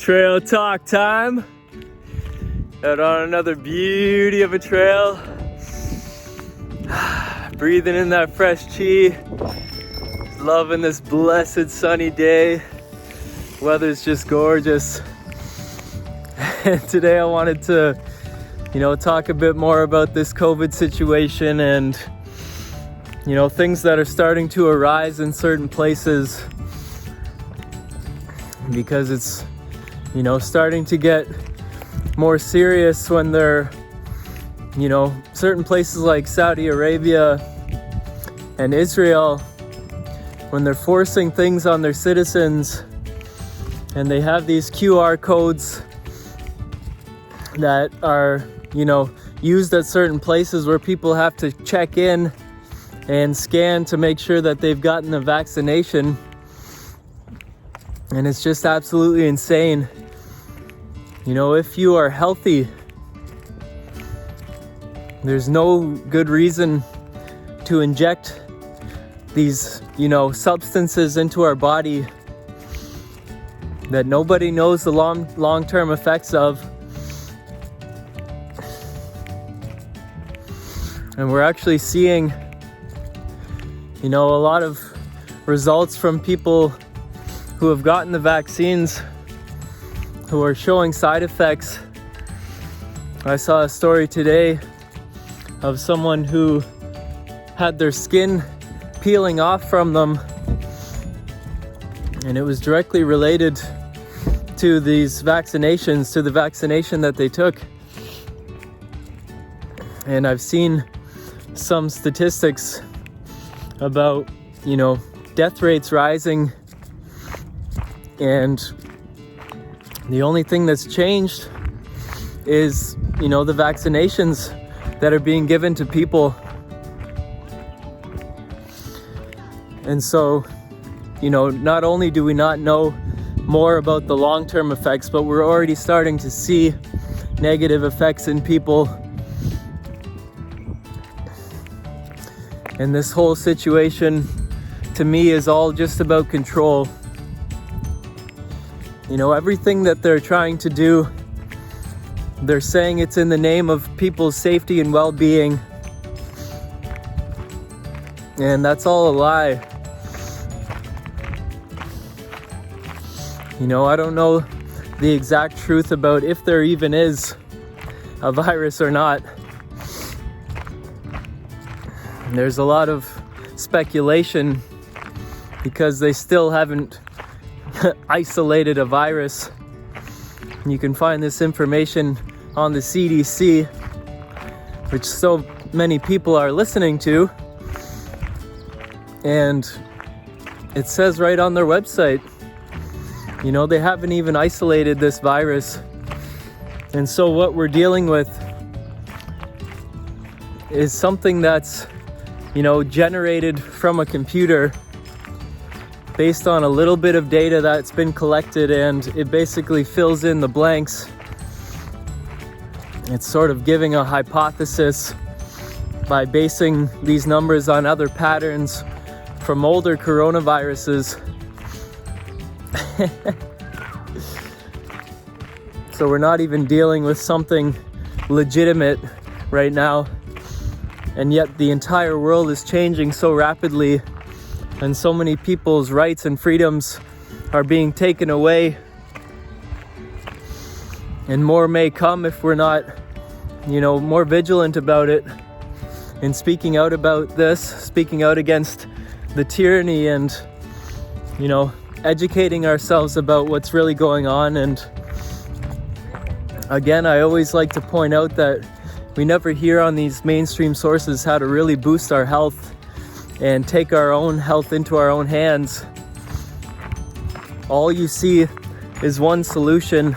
Trail talk time. Out on another beauty of a trail. Breathing in that fresh chi. Loving this blessed sunny day. Weather's just gorgeous. And today I wanted to, talk a bit more about this COVID situation and, things that are starting to arise in certain places. Because it's, starting to get more serious when they're, certain places like Saudi Arabia and Israel, when they're forcing things on their citizens and they have these QR codes that are, used at certain places where people have to check in and scan to make sure that they've gotten the vaccination. And it's just absolutely insane. If you are healthy, there's no good reason to inject these, substances into our body that nobody knows the long-term effects of. And we're actually seeing, a lot of results from people who have gotten the vaccines who are showing side effects. I saw a story today of someone who had their skin peeling off from them, and it was directly related to these vaccinations, to the vaccination that they took. And I've seen some statistics about, death rates rising, and the only thing that's changed is, the vaccinations that are being given to people. And so, not only do we not know more about the long-term effects, but we're already starting to see negative effects in people. And this whole situation, to me, is all just about control. Everything that they're trying to do, they're saying it's in the name of people's safety and well-being. And that's all a lie. I don't know the exact truth about if there even is a virus or not. There's a lot of speculation because they still haven't isolated a virus. You can find this information on the CDC, which so many people are listening to. And it says right on their website, they haven't even isolated this virus. And so what we're dealing with is something that's, generated from a computer based on a little bit of data that's been collected, and it basically fills in the blanks. It's sort of giving a hypothesis by basing these numbers on other patterns from older coronaviruses. So we're not even dealing with something legitimate right now. And yet the entire world is changing so rapidly, and so many people's rights and freedoms are being taken away. And more may come if we're not, more vigilant about it and speaking out about this, speaking out against the tyranny and, educating ourselves about what's really going on. And again, I always like to point out that we never hear on these mainstream sources how to really boost our health and take our own health into our own hands. All you see is one solution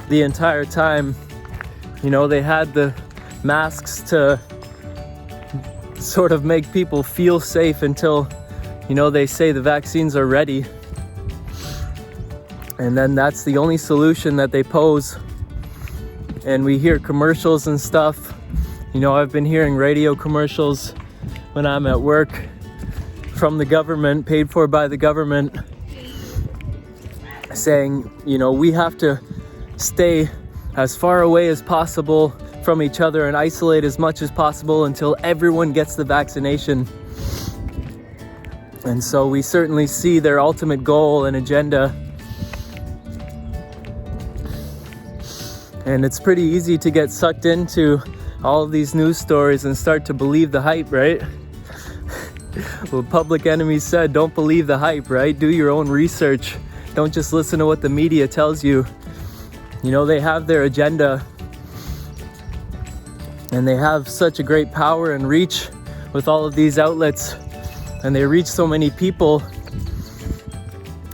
the entire time. They had the masks to sort of make people feel safe until, they say the vaccines are ready. And then that's the only solution that they pose. And we hear commercials and stuff. I've been hearing radio commercials when I'm at work from the government, paid for by the government, saying, we have to stay as far away as possible from each other and isolate as much as possible until everyone gets the vaccination. And so we certainly see their ultimate goal and agenda. And it's pretty easy to get sucked into all of these news stories and start to believe the hype, right? Well, Public Enemy said, don't believe the hype, right? Do your own research. Don't just listen to what the media tells you. You know, they have their agenda, and they have such a great power and reach with all of these outlets, and they reach so many people.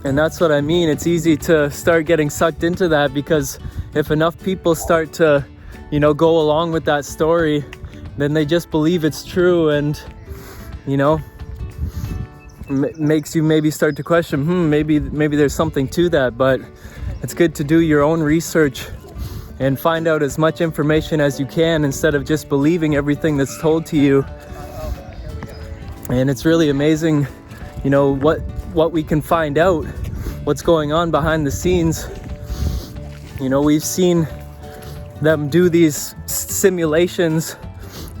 And that's what I mean. It's easy to start getting sucked into that, because if enough people start to, you know, go along with that story, then they just believe it's true, and, you know, makes you maybe start to question, maybe there's something to that. But it's good to do your own research and find out as much information as you can instead of just believing everything that's told to you. And it's really amazing, you know, what we can find out, what's going on behind the scenes. You know, we've seen them do these simulations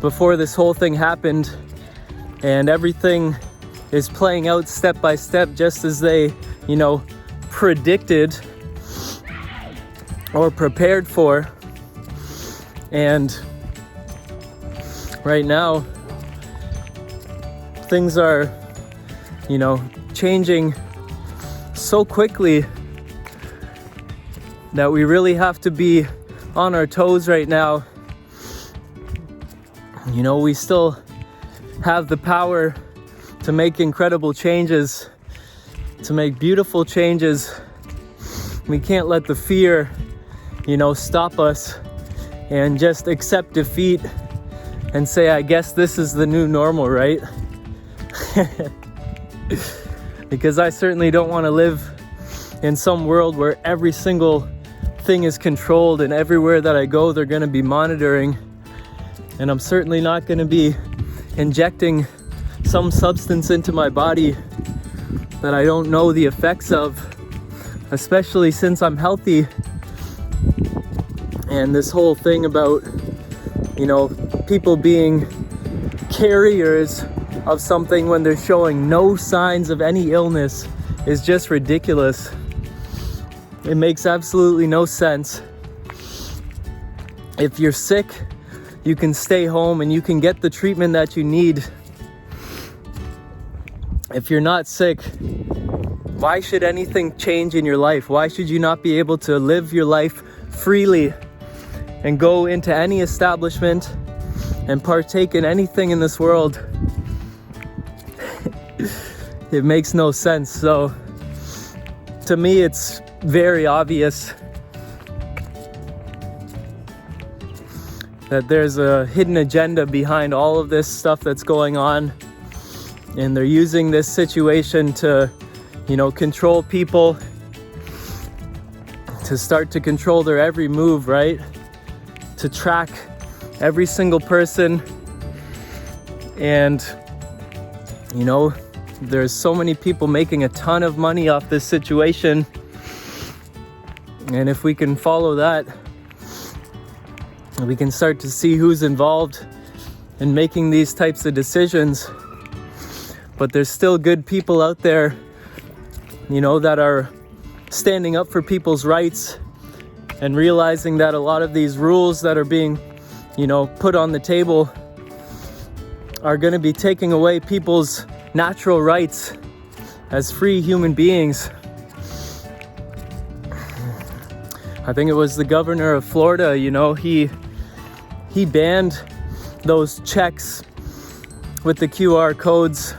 before this whole thing happened, and everything is playing out step by step just as they, you know, predicted or prepared for. And right now things are, you know, changing so quickly that we really have to be on our toes right now. You know, we still have the power to make incredible changes, to make beautiful changes. We can't let the fear, you know, stop us and just accept defeat and say, I guess this is the new normal, right? Because I certainly don't want to live in some world where every single thing is controlled, and everywhere that I go they're going to be monitoring. And I'm certainly not going to be injecting some substance into my body that I don't know the effects of, especially since I'm healthy. And this whole thing about, you know, people being carriers of something when they're showing no signs of any illness is just ridiculous. It makes absolutely no sense. If you're sick, you can stay home and you can get the treatment that you need. If you're not sick, why should anything change in your life? Why should you not be able to live your life freely and go into any establishment and partake in anything in this world? It makes no sense. So to me, it's very obvious that there's a hidden agenda behind all of this stuff that's going on, and they're using this situation to, you know, control people, to start to control their every move, right? To track every single person. And, you know, there's so many people making a ton of money off this situation. And if we can follow that, we can start to see who's involved in making these types of decisions. But there's still good people out there, you know, that are standing up for people's rights and realizing that a lot of these rules that are being, you know, put on the table are going to be taking away people's natural rights as free human beings. I think it was the governor of Florida, you know, he banned those checks with the QR codes,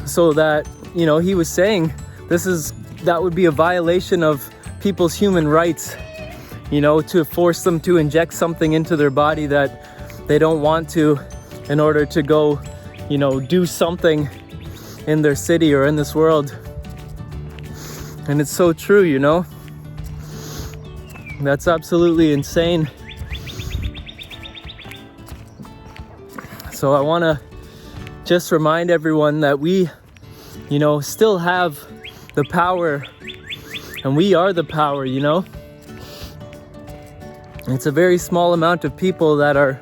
so that, you know, he was saying that would be a violation of people's human rights, you know, to force them to inject something into their body that they don't want to, in order to go, you know, do something in their city or in this world. And it's so true, you know. That's absolutely insane. So I want to just remind everyone that we, you know, still have the power, and we are the power, you know. It's a very small amount of people that are,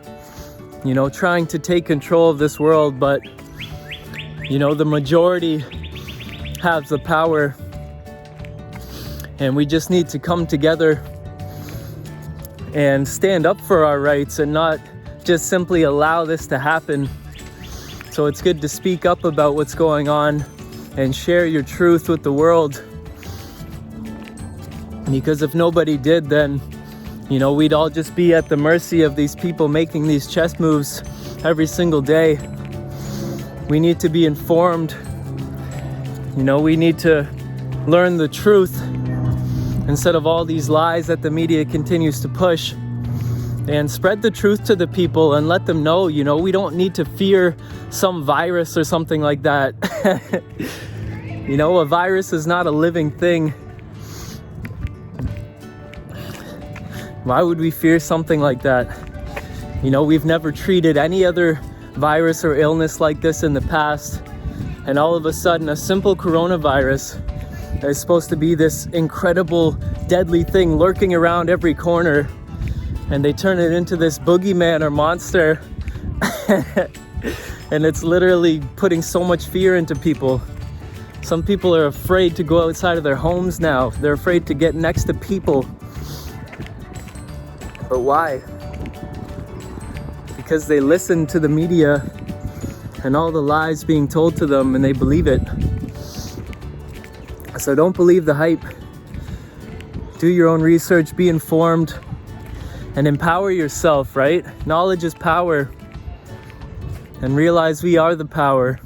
trying to take control of this world, but, the majority have the power, and we just need to come together and stand up for our rights and not just simply allow this to happen. So it's good to speak up about what's going on and share your truth with the world. Because if nobody did, then, we'd all just be at the mercy of these people making these chess moves every single day. We need to be informed. We need to learn the truth instead of all these lies that the media continues to push. And spread the truth to the people and let them know, we don't need to fear some virus or something like that. A virus is not a living thing. Why would we fear something like that? We've never treated any other virus or illness like this in the past. And all of a sudden, a simple coronavirus is supposed to be this incredible, deadly thing lurking around every corner. And they turn it into this boogeyman or monster. And it's literally putting so much fear into people. Some people are afraid to go outside of their homes now. They're afraid to get next to people. But why? Because they listen to the media and all the lies being told to them, and they believe it. So don't believe the hype. Do your own research, be informed, and empower yourself, right? Knowledge is power. And realize we are the power.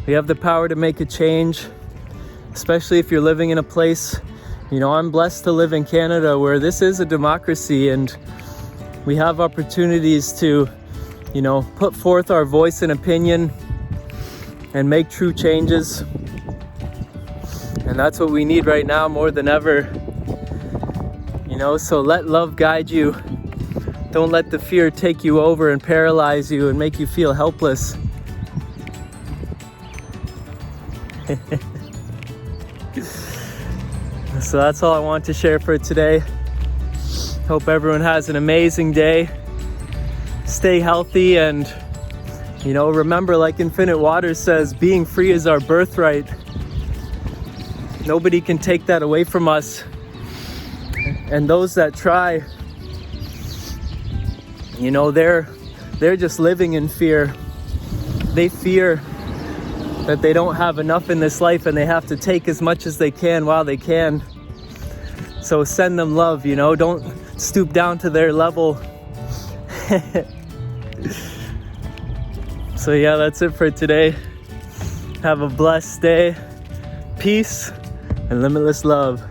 We have the power to make a change, especially if you're living in a place, I'm blessed to live in Canada where this is a democracy, and we have opportunities to, put forth our voice and opinion and make true changes. And that's what we need right now more than ever. So let love guide you. Don't let the fear take you over and paralyze you and make you feel helpless. So that's all I want to share for today. Hope everyone has an amazing day. Stay healthy, and remember, like Infinite Waters says, being free is our birthright. Nobody can take that away from us. And those that try, they're just living in fear. They fear that they don't have enough in this life and they have to take as much as they can while they can. So send them love, don't stoop down to their level. So yeah, that's it for today. Have a blessed day. Peace and limitless love.